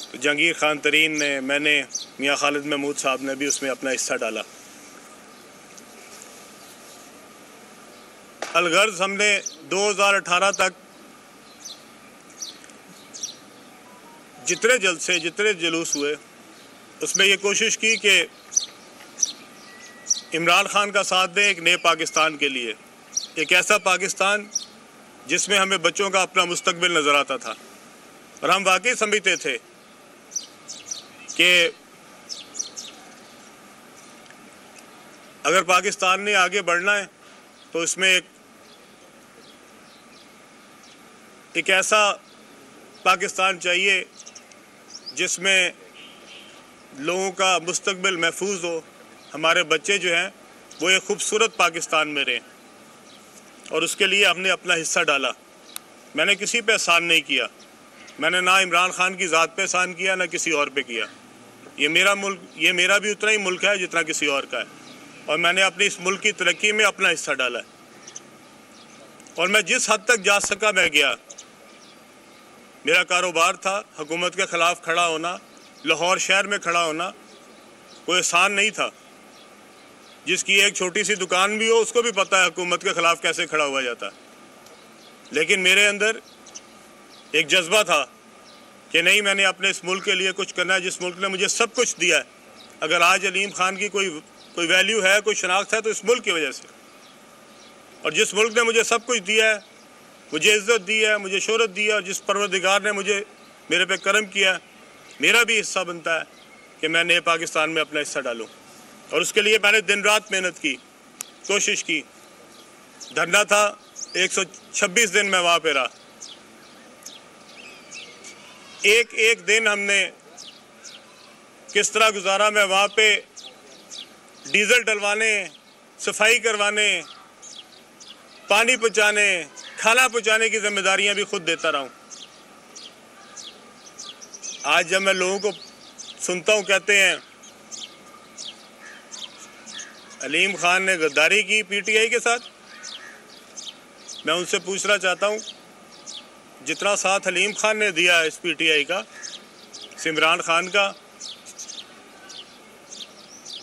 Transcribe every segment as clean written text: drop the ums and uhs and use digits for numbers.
तो जहांगीर खान तरीन ने, मैंने, मियाँ खालिद महमूद साहब ने भी उसमें अपना हिस्सा डाला। अलगर्ज हमने 2018 तक जितने जलसे, जितने जुलूस हुए, उसमें ये कोशिश की कि इमरान खान का साथ दें एक नए पाकिस्तान के लिए, एक ऐसा पाकिस्तान जिसमें हमें बच्चों का अपना मुस्तकबिल नज़र आता था। और हम वाकई समझते थे कि अगर पाकिस्तान ने आगे बढ़ना है तो इसमें एक ऐसा पाकिस्तान चाहिए जिसमें लोगों का मुस्तकबिल महफूज हो, हमारे बच्चे जो हैं वो एक खूबसूरत पाकिस्तान में रहें। और उसके लिए हमने अपना हिस्सा डाला। मैंने किसी पे एहसान नहीं किया, मैंने ना इमरान खान की ज़ात पे एहसान किया, ना किसी और पे किया। ये मेरा मुल्क, ये मेरा भी उतना ही मुल्क है जितना किसी और का है, और मैंने अपने इस मुल्क की तरक्की में अपना हिस्सा डाला है। और मैं जिस हद तक जा सका मैं गया। मेरा कारोबार था, हुकूमत के ख़िलाफ़ खड़ा होना, लाहौर शहर में खड़ा होना कोई आसान नहीं था। जिसकी एक छोटी सी दुकान भी हो उसको भी पता है हुकूमत के ख़िलाफ़ कैसे खड़ा हुआ जाता है। लेकिन मेरे अंदर एक जज्बा था कि नहीं, मैंने अपने इस मुल्क के लिए कुछ करना है, जिस मुल्क ने मुझे सब कुछ दिया है। अगर आज अलीम खान की कोई वैल्यू है, कोई शनाख्त है, तो इस मुल्क की वजह से। और जिस मुल्क ने मुझे सब कुछ दिया है, मुझे इज़्ज़त दी है, मुझे शोहरत दी है, और जिस परवरदिगार ने मेरे पे करम किया, मेरा भी हिस्सा बनता है कि मैं नए पाकिस्तान में अपना हिस्सा डालूँ। और उसके लिए मैंने दिन रात मेहनत की, कोशिश की। धरना था, 126 दिन मैं वहाँ पे रहा। एक दिन हमने किस तरह गुजारा, मैं वहाँ पे डीजल डलवाने, सफाई करवाने, पानी पहुँचाने, खाना पहुँचाने की जिम्मेदारियाँ भी खुद देता रहा हूँ। आज जब मैं लोगों को सुनता हूँ कहते हैं अलीम खान ने गद्दारी की पीटीआई के साथ, मैं उनसे पूछना चाहता हूँ जितना साथ अलीम खान ने दिया इस पीटीआई का, इमरान खान का,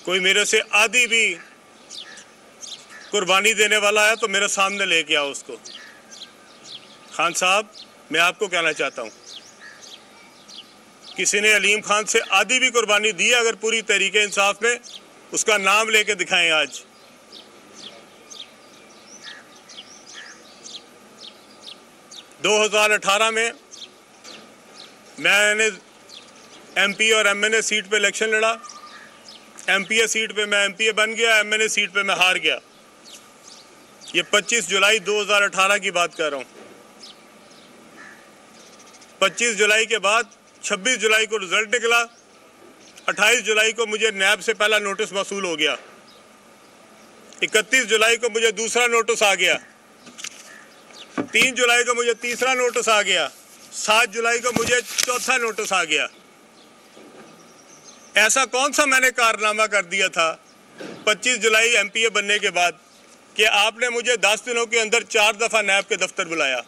कोई मेरे से आधी भी कुर्बानी देने वाला है तो मेरे सामने लेके आओ उसको। खान साहब, मैं आपको कहना चाहता हूँ, किसी ने अलीम खान से आधी भी कुर्बानी दी है अगर पूरी तहरीक इंसाफ में, उसका नाम लेके दिखाएं। आज 2018 में मैंने एमपी और एमएनए सीट पे इलेक्शन लड़ा। एमपीए सीट पे मैं एमपीए बन गया, एमएनए सीट पे मैं हार गया। ये 25 जुलाई 2018 की बात कर रहा हूँ। 25 जुलाई के बाद 26 जुलाई को रिजल्ट निकला। 28 जुलाई को मुझे नैब से पहला नोटिस वसूल हो गया। 31 जुलाई को मुझे दूसरा नोटिस आ गया। 3 जुलाई को मुझे तीसरा नोटिस आ गया। 7 जुलाई को मुझे चौथा नोटिस आ गया। ऐसा कौन सा मैंने कारनामा कर दिया था 25 जुलाई एमपीए बनने के बाद कि आपने मुझे 10 दिनों के अंदर 4 दफ़ा नैब के दफ्तर बुलाया।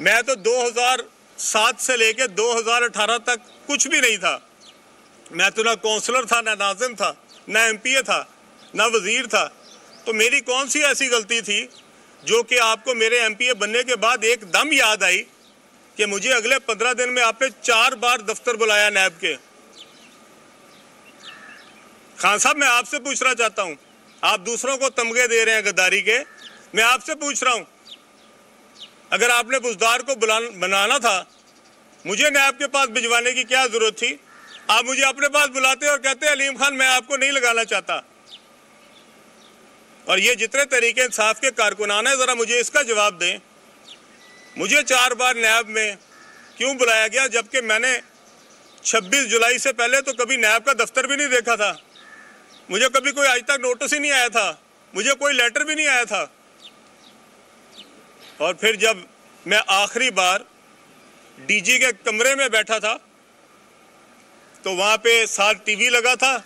मैं तो 2007 से लेकर 2018 तक कुछ भी नहीं था। मैं तो ना काउंसलर था, ना नाज़िम था, ना एमपीए था, ना वज़ीर था। तो मेरी कौन सी ऐसी गलती थी जो कि आपको मेरे एमपीए बनने के बाद एकदम याद आई कि मुझे अगले 15 दिन में आपने 4 बार दफ्तर बुलाया नैब के। खान साहब, मैं आपसे पूछना चाहता हूँ, आप दूसरों को तमगे दे रहे हैं गद्दारी के, मैं आपसे पूछ रहा हूँ, अगर आपने बुज़दार को बनाना था, मुझे नैब के पास भिजवाने की क्या जरूरत थी? आप मुझे अपने पास बुलाते और कहते अलीम खान मैं आपको नहीं लगाना चाहता। और ये जितने तरीके इंसाफ के कारकुनान है, जरा मुझे इसका जवाब दें। मुझे 4 बार नैब में क्यों बुलाया गया, जबकि मैंने 26 जुलाई से पहले तो कभी नैब का दफ्तर भी नहीं देखा था। मुझे कभी कोई आज तक नोटिस ही नहीं आया था, मुझे कोई लेटर भी नहीं आया था। और फिर जब मैं आखिरी बार डीजी के कमरे में बैठा था तो वहाँ पे साथ टीवी लगा था,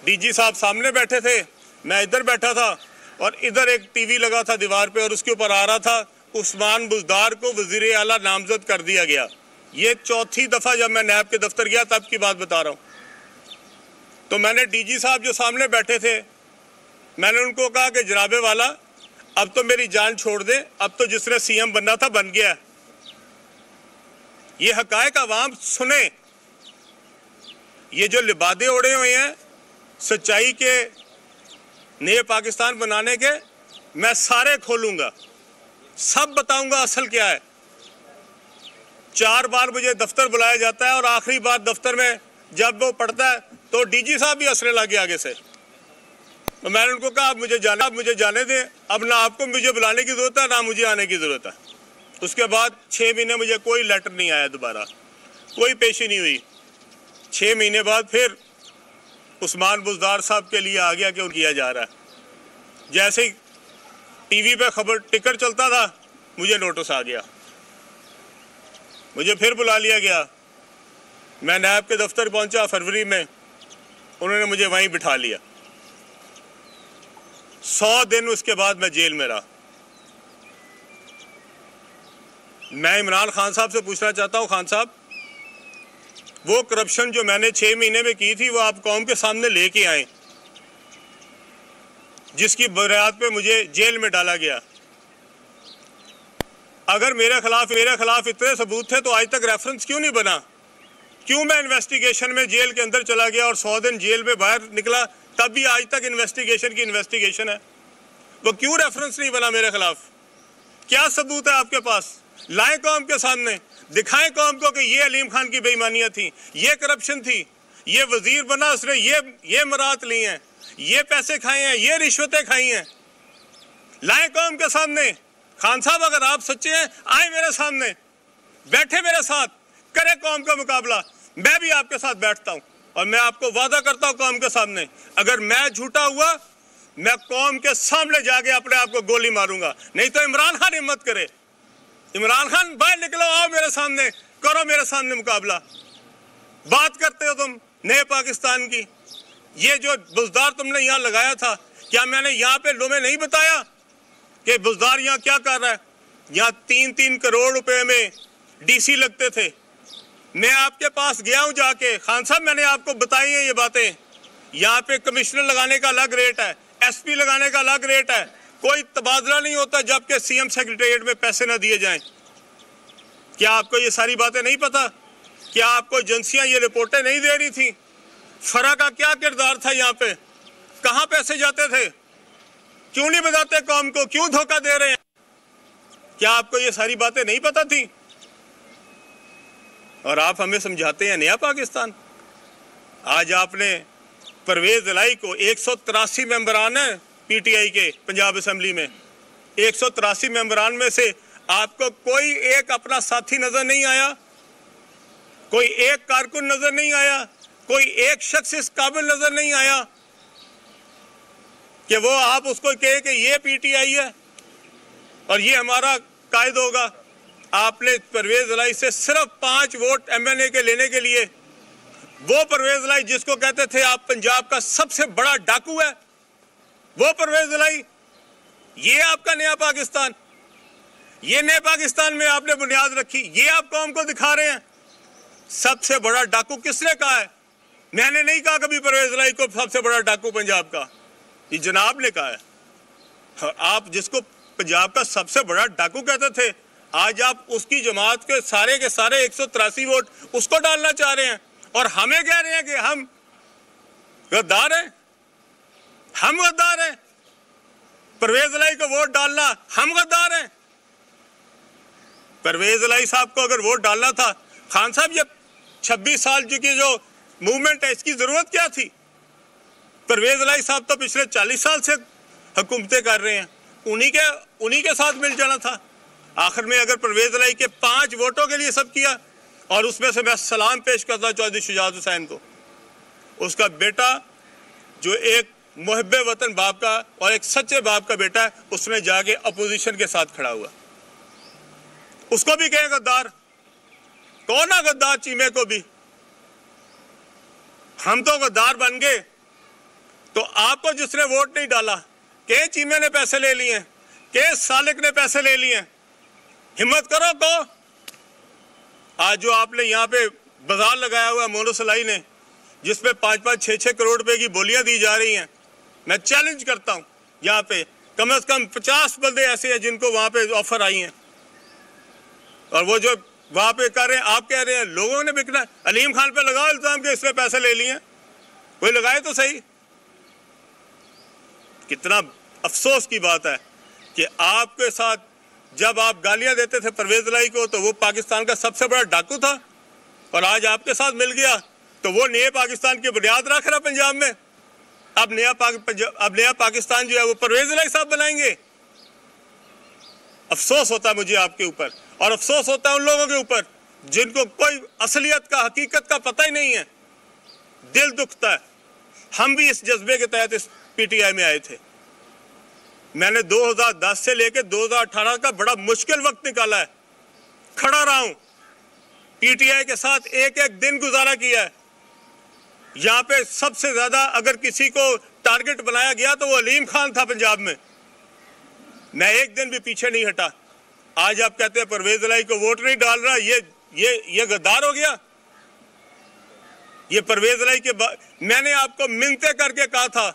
डीजी साहब सामने बैठे थे, मैं इधर बैठा था, और इधर एक टीवी लगा था दीवार पे, और उसके ऊपर आ रहा था उस्मान बुज़दार को वज़ीर आला नामजद कर दिया गया। ये चौथी दफ़ा जब मैं नैब के दफ्तर गया तब की बात बता रहा हूँ। तो मैंने डीजी साहब जो सामने बैठे थे, मैंने उनको कहा कि जनाबे वाला अब तो मेरी जान छोड़ दे, अब तो जिसने सीएम बनना था बन गया। ये हकायक अवाम सुने। ये जो लिबादे ओढ़े हुए हैं सच्चाई के नए पाकिस्तान बनाने के, मैं सारे खोलूंगा, सब बताऊंगा असल क्या है। 4 बार मुझे दफ्तर बुलाया जाता है और आखिरी बार दफ्तर में जब वो पढ़ता है तो डीजी साहब भी हंसने लगे आगे से। तो मैंने उनको कहा आप मुझे जाने दें, अब ना आपको मुझे बुलाने की ज़रूरत है ना मुझे आने की ज़रूरत है। उसके बाद 6 महीने मुझे कोई लेटर नहीं आया, दोबारा कोई पेशी नहीं हुई। 6 महीने बाद फिर उस्मान बुज़दार साहब के लिए आ गया कि किया जा रहा है। जैसे ही टीवी पे खबर टिकर चलता था मुझे नोटिस आ गया, मुझे फिर बुला लिया गया। मैं नैब के दफ्तर पहुंचा फरवरी में, उन्होंने मुझे वहीं बिठा लिया। 100 दिन उसके बाद मैं जेल में रहा। मैं इमरान खान साहब से पूछना चाहता हूं, खान साहब वो करप्शन जो मैंने 6 महीने में की थी वो आप कौम के सामने लेके आए, जिसकी बुनियाद पे मुझे जेल में डाला गया। अगर मेरे खिलाफ इतने सबूत थे तो आज तक रेफरेंस क्यों नहीं बना? क्यों मैं इन्वेस्टिगेशन में जेल के अंदर चला गया और 100 दिन जेल में बाहर निकला तब भी आज तक इन्वेस्टिगेशन है? वो क्यों रेफरेंस नहीं बना मेरे खिलाफ? क्या सबूत है आपके पास? लाएं कौम के सामने, दिखाएं कौम को कि ये अलीम खान की बेईमानियां थी, ये करप्शन थी, ये वजीर बना उसने ये मरात ली हैं, ये पैसे खाए हैं, ये रिश्वतें खाई हैं। लाएं कौम के सामने। खान साहब अगर आप सच्चे हैं आए मेरे सामने, बैठे मेरे साथ, करें कौम का मुकाबला। मैं भी आपके साथ बैठता हूं और मैं आपको वादा करता हूं कौम के सामने, अगर मैं झूठा हुआ मैं कौम के सामने जाके अपने आप को गोली मारूंगा। नहीं तो इमरान खान हिम्मत करे, इमरान खान बाहर निकलो, आओ मेरे सामने, करो मेरे सामने मुकाबला। बात करते हो तुम नए पाकिस्तान की, ये जो बुज़दार तुमने यहाँ लगाया था, क्या मैंने यहाँ पे तुम्हें नहीं बताया कि बुज़दार यहाँ क्या कर रहा है? यहाँ 3-3 करोड़ रुपए में डीसी लगते थे। मैं आपके पास गया हूँ जाके, खान साहब मैंने आपको बताई है ये बातें। यहाँ पे कमिश्नर लगाने का अलग रेट है, एसपी लगाने का अलग रेट है, कोई तबादला नहीं होता जबकि सीएम सेक्रेटेरिएट में पैसे ना दिए जाएं। क्या आपको ये सारी बातें नहीं पता? क्या आपको एजेंसियां ये रिपोर्टें नहीं दे रही थी? फरा का क्या किरदार था यहाँ पे? कहाँ पैसे जाते थे? क्यों नहीं बताते कौम को? क्यों धोखा दे रहे हैं? क्या आपको ये सारी बातें नहीं पता थी? और आप हमें समझाते हैं नया पाकिस्तान। आज आपने परवेज इलाही को 183 मेंबरान है पीटीआई के पंजाब असेंबली में, 183 मेंबरान में से आपको कोई एक अपना साथी नजर नहीं आया, कोई एक कारकुन नजर नहीं आया, कोई एक शख्स इस काबिल नजर नहीं आया कि वो आप उसको कहे कि ये पीटीआई है और ये हमारा कायद होगा। आपने परवेज इलाही से सिर्फ 5 वोट एमएनए के लेने के लिए, वो परवेज इलाही जिसको कहते थे आप पंजाब का सबसे बड़ा डाकू है, वो परवेज इलाही, ये आपका नया पाकिस्तान, ये नए पाकिस्तान में आपने बुनियाद रखी, ये आप कौम को दिखा रहे हैं। सबसे बड़ा डाकू किसने कहा है? मैंने नहीं कहा कभी परवेज इलाही को सबसे बड़ा डाकू पंजाब का, ये जनाब ने कहा है। आप जिसको पंजाब का सबसे बड़ा डाकू कहते थे, आज आप उसकी जमात के सारे 183 वोट उसको डालना चाह रहे हैं और हमें कह रहे हैं कि हम गद्दार हैं, हम गद्दार हैं। परवेज इलाही को वोट डालना, हम गद्दार हैं। परवेज इलाही साहब को अगर वोट डालना था, खान साहब ये 26 साल की जो मूवमेंट है इसकी जरूरत क्या थी? परवेज इलाही साहब तो पिछले 40 साल से हुकूमतें कर रहे हैं, उन्हीं के साथ मिल जाना था। आखिर में अगर परवेज इलाही के 5 वोटों के लिए सब किया, और उसमें से मैं सलाम पेश करता चौधरी शुजात हुसैन को, उसका बेटा जो एक मुहब्बे वतन बाप का और एक सच्चे बाप का बेटा है, उसने जाके अपोजिशन के साथ खड़ा हुआ। उसको भी कहे गद्दार, कौन ना गद्दार चीमे को भी। हम तो गद्दार बन गए तो आपको जिसने वोट नहीं डाला, के चीमे ने पैसे ले लिए, के सालिक ने पैसे ले लिए, हिम्मत करो आज जो आपने यहाँ पे बाजार लगाया हुआ मोनोसलाई ने, जिसपे 5-5, 6-6 करोड़ रुपए की बोलियां दी जा रही हैं, मैं चैलेंज करता हूँ यहाँ पे कम से कम 50 बंदे ऐसे हैं जिनको वहाँ पे ऑफर आई हैं, और वो जो वहाँ पे कर रहे हैं, आप कह रहे हैं लोगों ने बिकना है। अलीम खान पे लगाओ इल्जाम के इसमें पैसे ले लिए, कोई लगाए तो सही। कितना अफसोस की बात है कि आपके साथ जब आप गालियां देते थे परवेज इलाही को, तो वो पाकिस्तान का सबसे बड़ा डाकू था, और आज आपके साथ मिल गया तो वो नए पाकिस्तान की बुनियाद रख रहा पंजाब में। अब नया पाकिस्तान जो है वो परवेज इलाही साहब बनाएंगे। अफसोस होता है मुझे आपके ऊपर, और अफसोस होता है उन लोगों के ऊपर जिनको कोई असलियत का, हकीकत का पता ही नहीं है। दिल दुखता है। हम भी इस जज्बे के तहत इस पीटीआई में आए थे। मैंने 2010 से लेकर 2018 का बड़ा मुश्किल वक्त निकाला है, खड़ा रहा हूं, पीटीआई के साथ एक एक दिन गुजारा किया है। यहाँ पे सबसे ज्यादा अगर किसी को टारगेट बनाया गया तो वो अलीम खान था पंजाब में। मैं एक दिन भी पीछे नहीं हटा। आज आप कहते हैं परवेज इलाही को वोट नहीं डाल रहा, ये गद्दार हो गया। ये परवेज इलाही के मैंने आपको मिन्नतें करके कहा था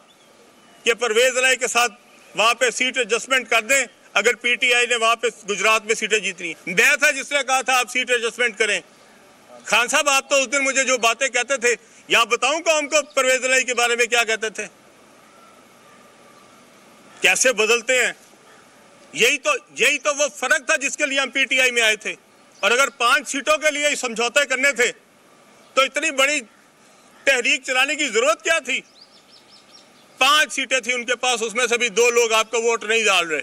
कि परवेज इलाही के साथ वहां पे सीट एडजस्टमेंट कर दें अगर पीटीआई ने वहां पे गुजरात में सीटें जीतनी। मैं था जिसने कहा था आप सीट एडजस्टमेंट करें। खान साहब आप तो उस दिन मुझे जो बातें कहते थे, यहां बताऊं कौम को परवेज इलाही के बारे में क्या कहते थे, कैसे बदलते हैं। यही तो वो फर्क था जिसके लिए हम पीटीआई में आए थे। और अगर 5 सीटों के लिए समझौते करने थे तो इतनी बड़ी तहरीक चलाने की जरूरत क्या थी। 5 सीटें थी उनके पास, उसमें से भी 2 लोग आपको वोट नहीं डाल रहे,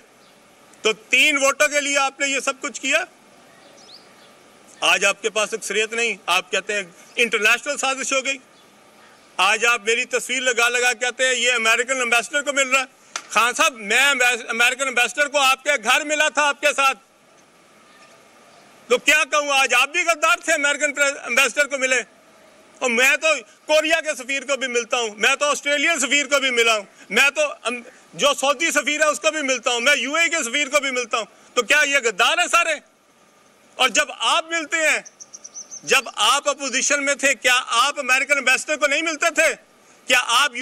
तो 3 वोटों के लिए आपने ये सब कुछ किया। आज आपके पास अक्सरियत नहीं, आप कहते हैं इंटरनेशनल साजिश हो गई। आज आप मेरी तस्वीर लगा लगा कहते हैं ये अमेरिकन एम्बेसडर को मिल रहा है। खान साहब, मैं अमेरिकन एम्बेसडर को आपके घर मिला था आपके साथ, तो क्या कहूं, आज आप भी गद्दार थे, अमेरिकन एम्बेसडर को मिले। और मैं तो कोरिया के सफीर को भी मिलता हूं, मैं तो ऑस्ट्रेलियन सफीर को भी मिला हूं, मैं तो जो सऊदी सफीर है उसको भी मिलता हूं, मैं यूएई के सफीर को भी मिलता हूं। तो क्या ये गद्दार है सारे? और जब आप मिलते हैं, जब आप अपोजिशन में थे, क्या आप अमेरिकन एम्बेसडर को नहीं मिलते थे? क्या आप